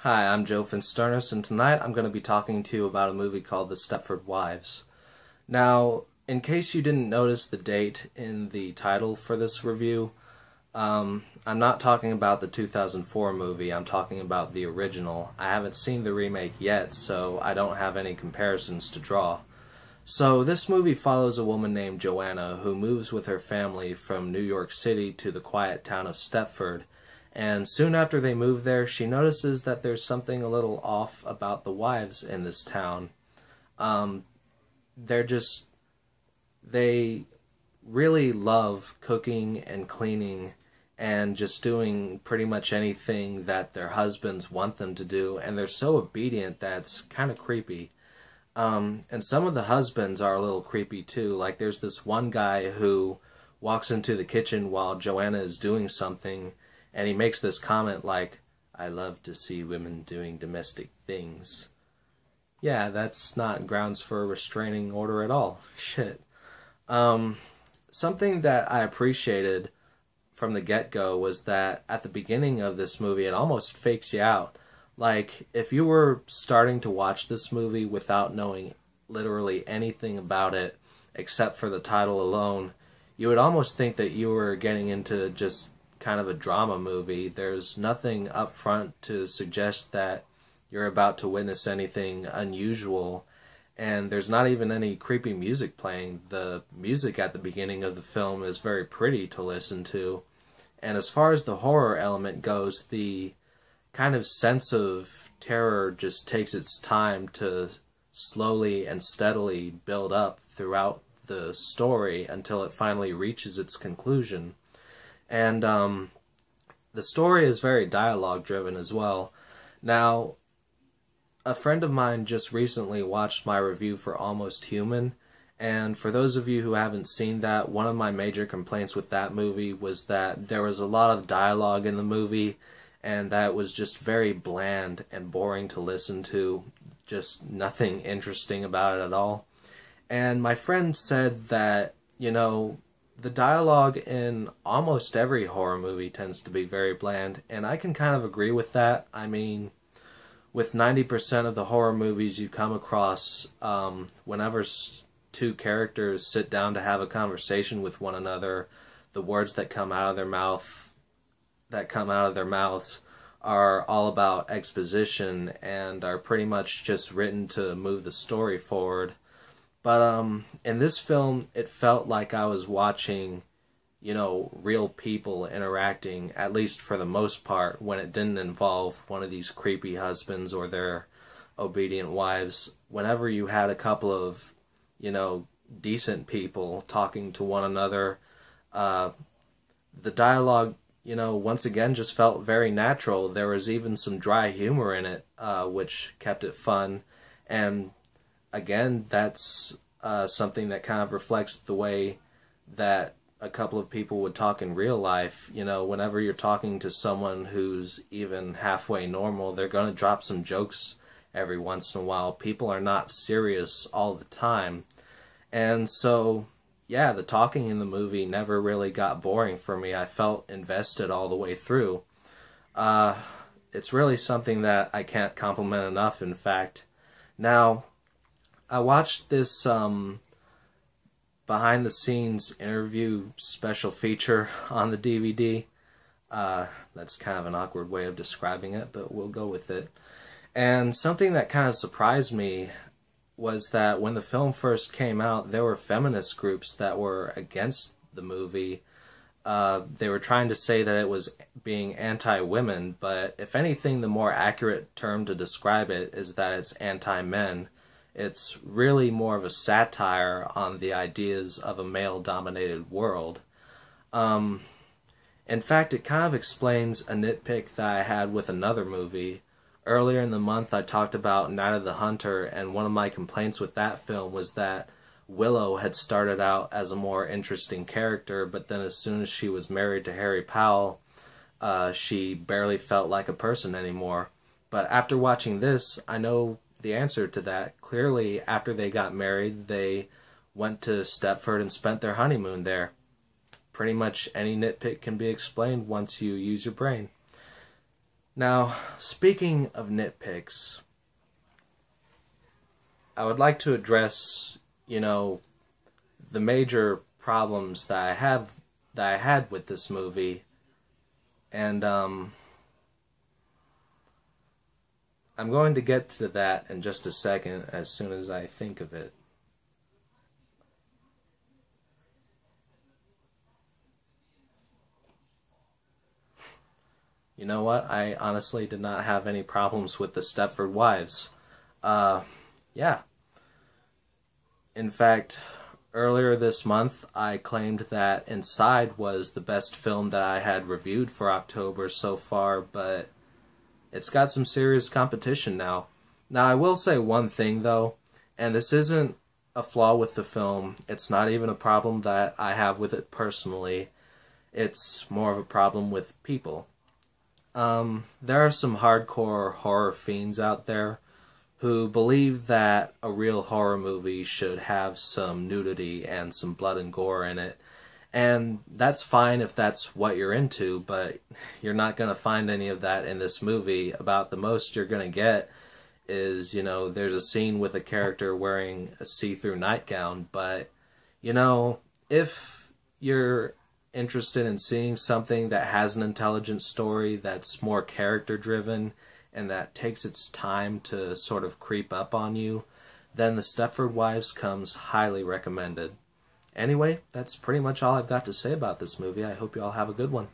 Hi, I'm Joe Finsternis, and tonight I'm going to be talking to you about a movie called The Stepford Wives. Now, in case you didn't notice the date in the title for this review, I'm not talking about the 2004 movie, I'm talking about the original. I haven't seen the remake yet, so I don't have any comparisons to draw. So, this movie follows a woman named Joanna who moves with her family from New York City to the quiet town of Stepford. And soon after they move there, she notices that there's something a little off about the wives in this town. Um, they really love cooking and cleaning and just doing pretty much anything that their husbands want them to do, and they're so obedient that's kind of creepy. And some of the husbands are a little creepy too. Like there's this one guy who walks into the kitchen while Joanna is doing something, and he makes this comment like, "I love to see women doing domestic things." Yeah, that's not grounds for a restraining order at all. Shit. Something that I appreciated from the get-go was that at the beginning of this movie, it almost fakes you out. Like, if you were starting to watch this movie without knowing literally anything about it, except for the title alone, you would almost think that you were getting into just kind of a drama movie. There's nothing up front to suggest that you're about to witness anything unusual, and there's not even any creepy music playing. The music at the beginning of the film is very pretty to listen to, and as far as the horror element goes, the kind of sense of terror just takes its time to slowly and steadily build up throughout the story until it finally reaches its conclusion. And the story is very dialogue driven as well. Now, a friend of mine just recently watched my review for Almost Human, and for those of you who haven't seen that, one of my major complaints with that movie was that there was a lot of dialogue in the movie, and that was just very bland and boring to listen to. Just nothing interesting about it at all. And my friend said that, the dialogue in almost every horror movie tends to be very bland, and I can kind of agree with that. I mean, with 90% of the horror movies you come across, whenever two characters sit down to have a conversation with one another, the words that come out of their mouths are all about exposition and are pretty much just written to move the story forward. But in this film, it felt like I was watching, real people interacting, at least for the most part, when it didn't involve one of these creepy husbands or their obedient wives. Whenever you had a couple of, decent people talking to one another, the dialogue, once again just felt very natural. There was even some dry humor in it, which kept it fun. And again, that's something that kind of reflects the way that a couple of people would talk in real life. Whenever you're talking to someone who's even halfway normal, they're going to drop some jokes every once in a while. People are not serious all the time. And so, yeah, the talking in the movie never really got boring for me. I felt invested all the way through. It's really something that I can't compliment enough, in fact. Now, I watched this behind-the-scenes interview special feature on the DVD. That's kind of an awkward way of describing it, but we'll go with it. And something that kind of surprised me was that when the film first came out, there were feminist groups that were against the movie. They were trying to say that it was being anti-women, but if anything, the more accurate term to describe it is that it's anti-men. It's really more of a satire on the ideas of a male-dominated world. In fact, it kind of explains a nitpick that I had with another movie. Earlier in the month, I talked about Night of the Hunter, and one of my complaints with that film was that Willow had started out as a more interesting character, but then as soon as she was married to Harry Powell, she barely felt like a person anymore. But after watching this, I know the answer to that. Clearly, after they got married, they went to Stepford and spent their honeymoon there. Pretty much any nitpick can be explained once you use your brain. Now, speaking of nitpicks, I would like to address, the major problems that I had with this movie, and I'm going to get to that in just a second as soon as I think of it. You know what? I honestly did not have any problems with the Stepford Wives. Yeah. In fact, earlier this month, I claimed that Inside was the best film that I had reviewed for October so far, but it's got some serious competition now. Now, I will say one thing, though, and this isn't a flaw with the film. It's not even a problem that I have with it personally. It's more of a problem with people. There are some hardcore horror fiends out there who believe that a real horror movie should have some nudity and some blood and gore in it. And that's fine if that's what you're into, but you're not going to find any of that in this movie. About the most you're going to get is, there's a scene with a character wearing a see-through nightgown, but, if you're interested in seeing something that has an intelligent story that's more character-driven and that takes its time to sort of creep up on you, then The Stepford Wives comes highly recommended. Anyway, that's pretty much all I've got to say about this movie. I hope you all have a good one.